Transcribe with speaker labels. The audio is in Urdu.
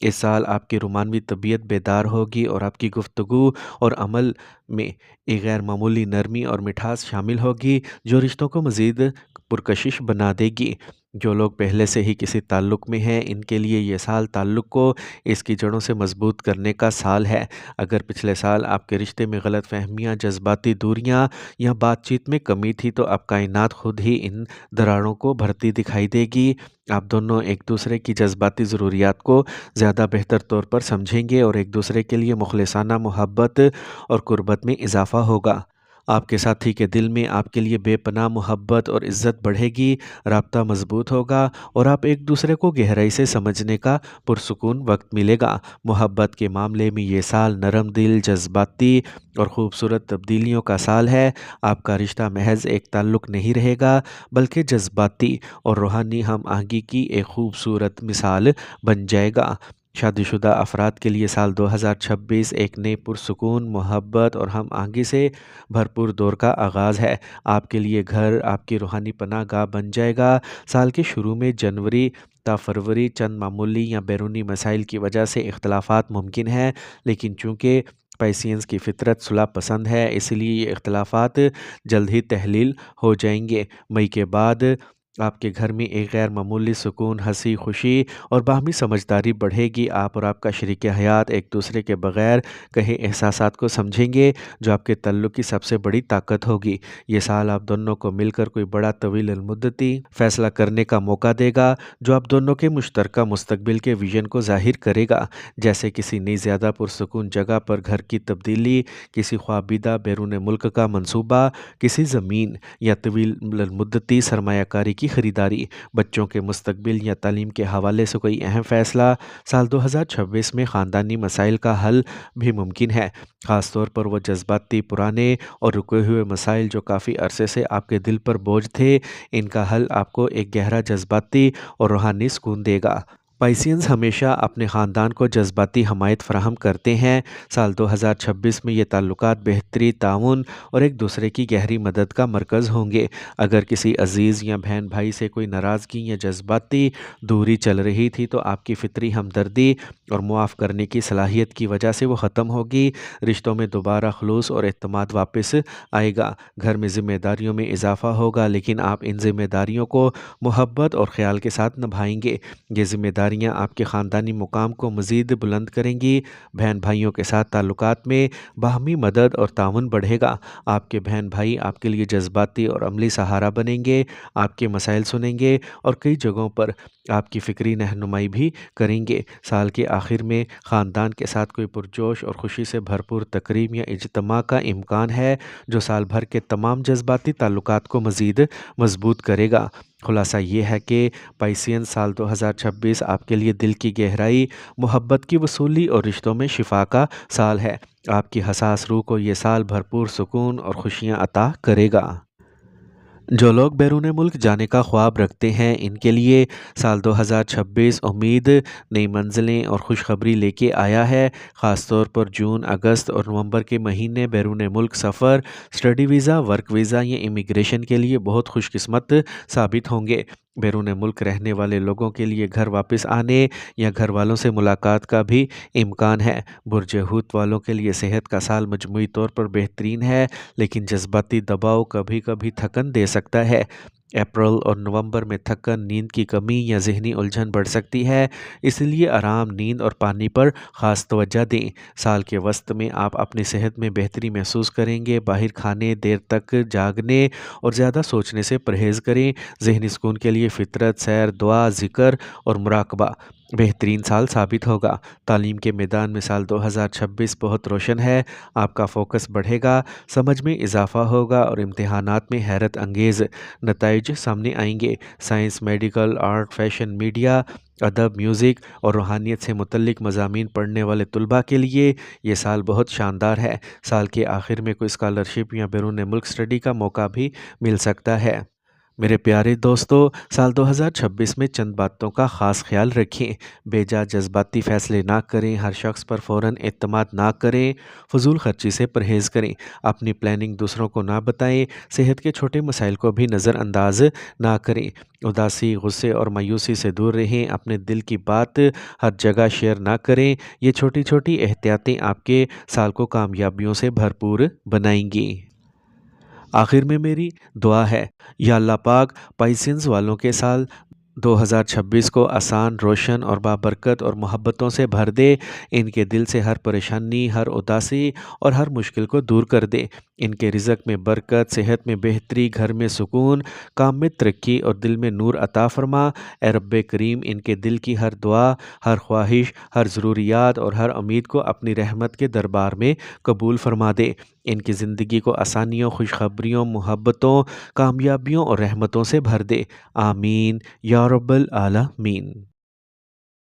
Speaker 1: اس سال آپ کی رومانوی طبیعت بیدار ہوگی اور آپ کی گفتگو اور عمل میں ایک غیر معمولی نرمی اور مٹھاس شامل ہوگی جو رشتوں کو مزید پرکشش بنا دے گی۔ جو لوگ پہلے سے ہی کسی تعلق میں ہیں ان کے لیے یہ سال تعلق کو اس کی جڑوں سے مضبوط کرنے کا سال ہے۔ اگر پچھلے سال آپ کے رشتے میں غلط فہمیاں، جذباتی دوریاں یا بات چیت میں کمی تھی تو اب کائنات خود ہی ان دراڑوں کو بھرتی دکھائی دے گی۔ آپ دونوں ایک دوسرے کی جذباتی ضروریات کو زیادہ بہتر طور پر سمجھیں گے اور ایک دوسرے کے لیے مخلصانہ محبت اور قربت میں اضافہ ہوگا۔ آپ کے ساتھی کے دل میں آپ کے لیے بے پناہ محبت اور عزت بڑھے گی، رابطہ مضبوط ہوگا اور آپ ایک دوسرے کو گہرائی سے سمجھنے کا پرسکون وقت ملے گا۔ محبت کے معاملے میں یہ سال نرم دل، جذباتی اور خوبصورت تبدیلیوں کا سال ہے۔ آپ کا رشتہ محض ایک تعلق نہیں رہے گا بلکہ جذباتی اور روحانی ہم آہنگی کی ایک خوبصورت مثال بن جائے گا۔ شادی شدہ افراد کے لیے سال 2026 ایک نئے پرسکون، محبت اور ہم آہنگی سے بھرپور دور کا آغاز ہے۔ آپ کے لیے گھر آپ کی روحانی پناہ گاہ بن جائے گا۔ سال کے شروع میں جنوری تا فروری چند معمولی یا بیرونی مسائل کی وجہ سے اختلافات ممکن ہیں، لیکن چونکہ پیسینس کی فطرت صلح پسند ہے اس لیے یہ اختلافات جلد ہی تحلیل ہو جائیں گے۔ مئی کے بعد آپ کے گھر میں ایک غیر معمولی سکون، ہنسی خوشی اور باہمی سمجھداری بڑھے گی۔ آپ اور آپ کا شریک حیات ایک دوسرے کے بغیر کہے احساسات کو سمجھیں گے جو آپ کے تعلق کی سب سے بڑی طاقت ہوگی۔ یہ سال آپ دونوں کو مل کر کوئی بڑا طویل المدتی فیصلہ کرنے کا موقع دے گا جو آپ دونوں کے مشترکہ مستقبل کے ویژن کو ظاہر کرے گا، جیسے کسی نئی زیادہ پرسکون جگہ پر گھر کی تبدیلی، کسی خوابیدہ بیرون ملک کا منصوبہ، کسی زمین یا طویل المدتی سرمایہ کاری کی خریداری، بچوں کے مستقبل یا تعلیم کے حوالے سے کوئی اہم فیصلہ۔ سال 2026 میں خاندانی مسائل کا حل بھی ممکن ہے، خاص طور پر وہ جذباتی، پرانے اور رکے ہوئے مسائل جو کافی عرصے سے آپ کے دل پر بوجھ تھے۔ ان کا حل آپ کو ایک گہرا جذباتی اور روحانی سکون دے گا۔ پائسینز ہمیشہ اپنے خاندان کو جذباتی حمایت فراہم کرتے ہیں۔ سال 2026 میں یہ تعلقات بہتری، تعاون اور ایک دوسرے کی گہری مدد کا مرکز ہوں گے۔ اگر کسی عزیز یا بہن بھائی سے کوئی ناراضگی یا جذباتی دوری چل رہی تھی تو آپ کی فطری ہمدردی اور معاف کرنے کی صلاحیت کی وجہ سے وہ ختم ہوگی۔ رشتوں میں دوبارہ خلوص اور اعتماد واپس آئے گا۔ گھر میں ذمہ داریوں میں اضافہ ہوگا لیکن آپ ان ذمہ داریوں کو محبت اور خیال کے ساتھ نبھائیں گے۔ یہ ذمہ داریاں آپ کے خاندانی مقام کو مزید بلند کریں گی۔ بہن بھائیوں کے ساتھ تعلقات میں باہمی مدد اور تعاون بڑھے گا۔ آپ کے بہن بھائی آپ کے لیے جذباتی اور عملی سہارا بنیں گے، آپ کے مسائل سنیں گے اور کئی جگہوں پر آپ کی فکری رہنمائی بھی کریں گے۔ سال کے آخر میں خاندان کے ساتھ کوئی پرجوش اور خوشی سے بھرپور تقریب یا اجتماع کا امکان ہے جو سال بھر کے تمام جذباتی تعلقات کو مزید مضبوط کرے گا۔ خلاصہ یہ ہے کہ پائسین سال 2026 آپ کے لیے دل کی گہرائی، محبت کی وصولی اور رشتوں میں شفا کا سال ہے۔ آپ کی حساس روح کو یہ سال بھرپور سکون اور خوشیاں عطا کرے گا۔ جو لوگ بیرون ملک جانے کا خواب رکھتے ہیں ان کے لیے سال 2026 امید، نئی منزلیں اور خوشخبری لے کے آیا ہے۔ خاص طور پر جون، اگست اور نومبر کے مہینے بیرون ملک سفر، اسٹڈی ویزا، ورک ویزا یا امیگریشن کے لیے بہت خوش قسمت ثابت ہوں گے۔ بیرون ملک رہنے والے لوگوں کے لیے گھر واپس آنے یا گھر والوں سے ملاقات کا بھی امکان ہے۔ برج حوت والوں کے لیے صحت کا سال مجموعی طور پر بہترین ہے لیکن جذباتی دباؤ کبھی کبھی تھکن دے سکتا ہے۔ اپریل اور نومبر میں تھکن، نیند کی کمی یا ذہنی الجھن بڑھ سکتی ہے، اس لیے آرام، نیند اور پانی پر خاص توجہ دیں۔ سال کے وسط میں آپ اپنی صحت میں بہتری محسوس کریں گے۔ باہر کھانے، دیر تک جاگنے اور زیادہ سوچنے سے پرہیز کریں۔ ذہنی سکون کے لیے فطرت، سیر، دعا، ذکر اور مراقبہ بہترین سال ثابت ہوگا۔ تعلیم کے میدان میں سال 2026 بہت روشن ہے۔ آپ کا فوکس بڑھے گا، سمجھ میں اضافہ ہوگا اور امتحانات میں حیرت انگیز نتائج سامنے آئیں گے۔ Science, medical, art, fashion, media, ادب، میوزک اور روحانیت سے متعلق مضامین پڑھنے والے طلباء کے لیے یہ سال بہت شاندار ہے۔ سال کے آخر میں کوئی اسکالرشپ یا بیرون ملک اسٹڈی کا موقع بھی مل سکتا ہے۔ میرے پیارے دوستو، سال 2026 میں چند باتوں کا خاص خیال رکھیں۔ بے جا جذباتی فیصلے نہ کریں، ہر شخص پر فوراً اعتماد نہ کریں، فضول خرچی سے پرہیز کریں، اپنی پلاننگ دوسروں کو نہ بتائیں، صحت کے چھوٹے مسائل کو بھی نظر انداز نہ کریں۔ اداسی، غصے اور مایوسی سے دور رہیں، اپنے دل کی بات ہر جگہ شیئر نہ کریں۔ یہ چھوٹی چھوٹی احتیاطیں آپ کے سال کو کامیابیوں سے بھرپور بنائیں گی۔ آخر میں میری دعا ہے، یا اللہ پاک پائسنز والوں کے سال 2026 کو آسان، روشن اور بابرکت اور محبتوں سے بھر دے۔ ان کے دل سے ہر پریشانی، ہر اداسی اور ہر مشکل کو دور کر دے۔ ان کے رزق میں برکت، صحت میں بہتری، گھر میں سکون، کام میں ترقی اور دل میں نور عطا فرما۔ اے رب کریم، ان کے دل کی ہر دعا، ہر خواہش، ہر ضروریات اور ہر امید کو اپنی رحمت کے دربار میں قبول فرما دے۔ ان کی زندگی کو آسانیوں، خوشخبریوں، محبتوں، کامیابیوں اور رحمتوں سے بھر دے۔ آمین یا رب العالمین۔